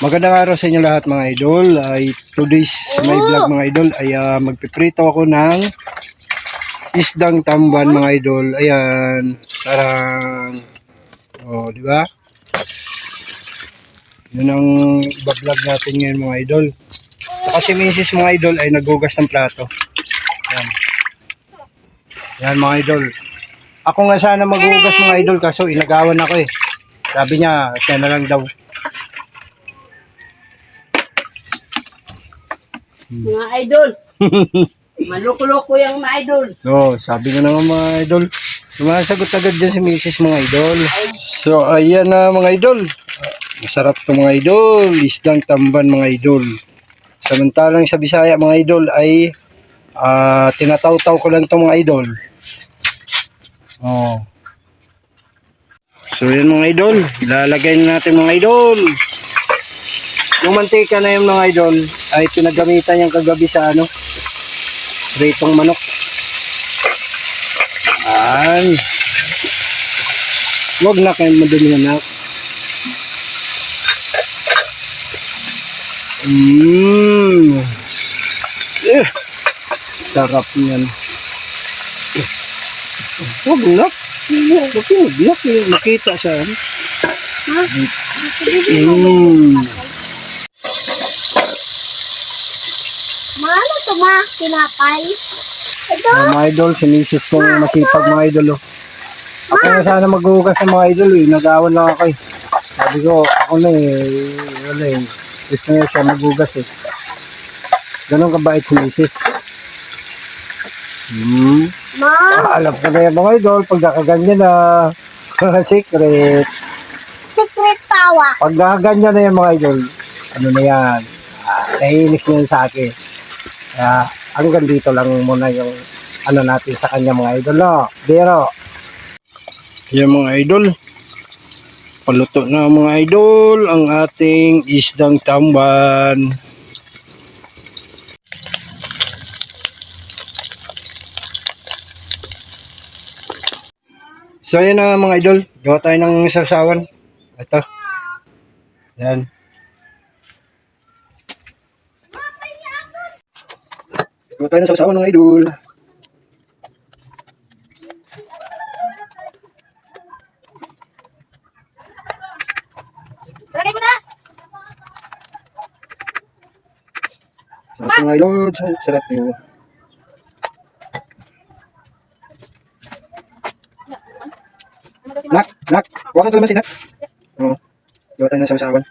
Magandang araw sa inyo lahat mga idol. Ay today's my vlog mga idol ay magpiprito ako ng isdang tamban mga idol. Ayan, parang di ba? Yun ang iba-vlog natin ngayon mga idol. Kasi misis mga idol ay nagugas ng plato. Ayan. Ayan mga idol. Ako nga sana magugas mga idol kaso inagawan ako eh. Sabi niya, siya na lang daw. Mga idol. Maloko-loko yung mga idol. No, sabi nga naman mga idol. Sumasagot agad dyan si Mrs. mga idol. So, ayan na mga idol. Masarap to mga idol. Isdang tamban mga idol. Samantalang sa Bisaya mga idol ay tinataw-taw ko lang to mga idol. Oh. So, yan mga idol. Ilalagay na natin mga idol. Yung mantika na yung mga idol ay pinagamitan yung kagabi sa pritong manok. Huwag na kayong madumi na. Sarap niyan. Huwag na. Makita siya. Ano to ma? Tinapay? Ito? Mga idol, si Mrs. kong masipag mga idol. Ako na sana maghugas ng mga idol eh. Nag-awan lang ako eh. Sabi ko, ako na eh. Wala eh. Gusto niya siya maghugas eh. Ganun kabait si Mrs. Ma? Alam ko na yan mga idol. Pag nakaganyan na. Secret. Secret tawa. Pag nakaganyan na yan mga idol. Ano na yan. Nahinis niya sa akin. Kaya hanggang dito lang muna yung natin sa kanya mga idol. No? Pero yan mga idol. Paluto na mga idol ang ating isdang tamban. So yan na mga idol. Gawa tayo ng sawsawan. Ito. Yan. Gawa tayo ng sawsawan mga idol. Lagay ko na! Sarap mga idol. Sarap yun. Nak. Huwag kang kalamansi, nak. Oo. Gawa tayo ng sawsawan.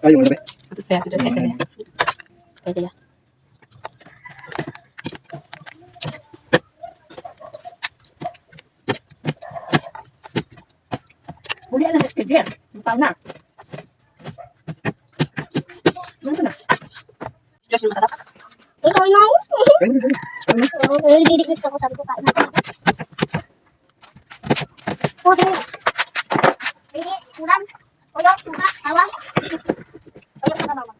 Ayaw mo na ba? Pwede ya. Huli na sa kaya. Taw na. Ano na? Diyos yung masarap. Ikaw na. Didikit ako sabi ko kain. Pwede. Pwede. Ulam. Oyo. Suka. Tawang. Oyo sa mama.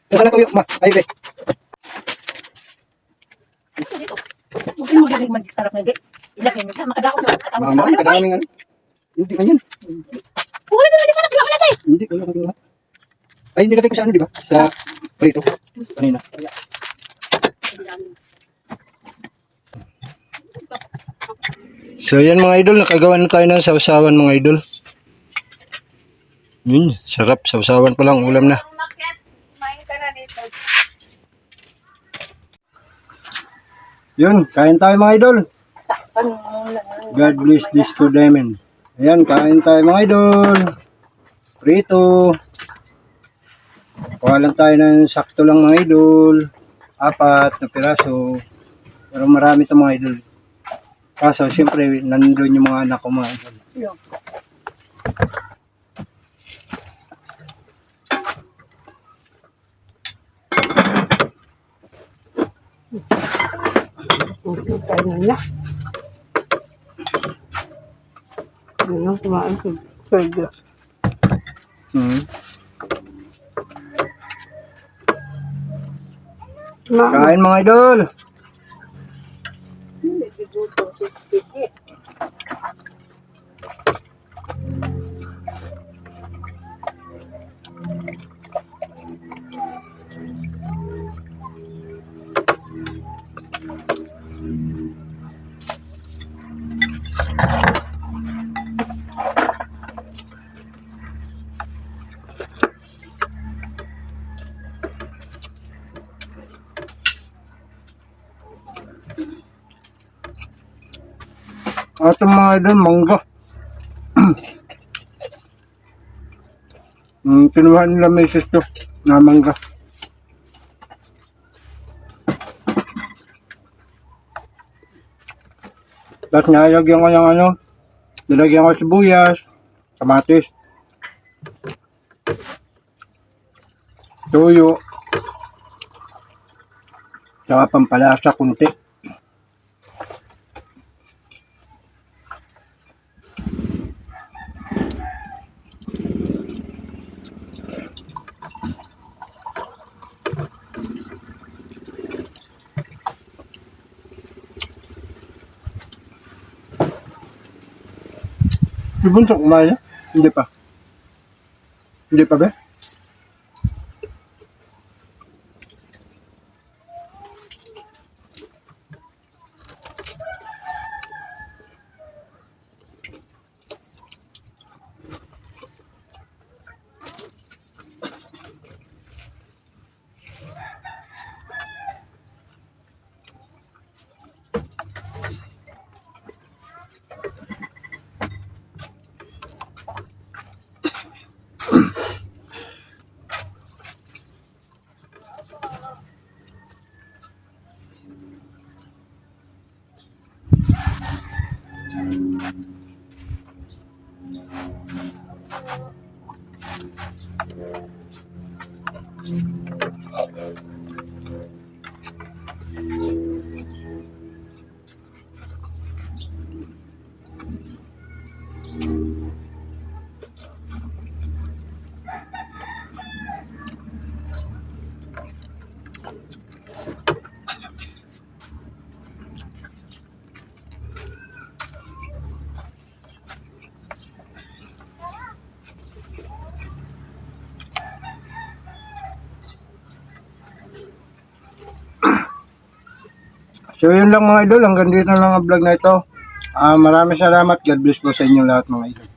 Nasaan na tuyo, ma? Ay, be. Mungkin mo galing mag-sarap na gay. Ilagay mo siya, makadako na. Mama, kadaming ano. Hindi nga yan. Pwede na sarap lang natin. Hindi, wala kang lahat. Ay, nilagay ko sa di ba? Sa prito. Kanina. So, yan mga idol. Nakagawa na tayo ng sawsawan mga idol. Sarap. Sawsawan pa lang. Ulam na. Yun, kain tayo mga idol. God bless this food, amen. Ayan, kain tayo mga idol. Prito. Kuha lang tayo ng sakto lang mga idol. 4 na piraso. Pero marami ito mga idol. Kaso, siyempre, nandun yung mga anak ko mga idol. Yun. Tayo na niya. Ano, kumain ko. Pwede. Hmm. Kumain. Kain mga idol! Ito mga idol, mangga. Kinuha nila misis to na mangga. Tapos nilagyan ko ng ano, nilagyan ko sibuyas, kamatis, tuyo, saka pampalasa kunti. Si Bunso kumain na? Hindi pa. Hindi pa ba? So yun lang mga idol, hanggang dito lang ang vlog na ito. Maraming salamat. God bless po sa inyo lahat mga idol.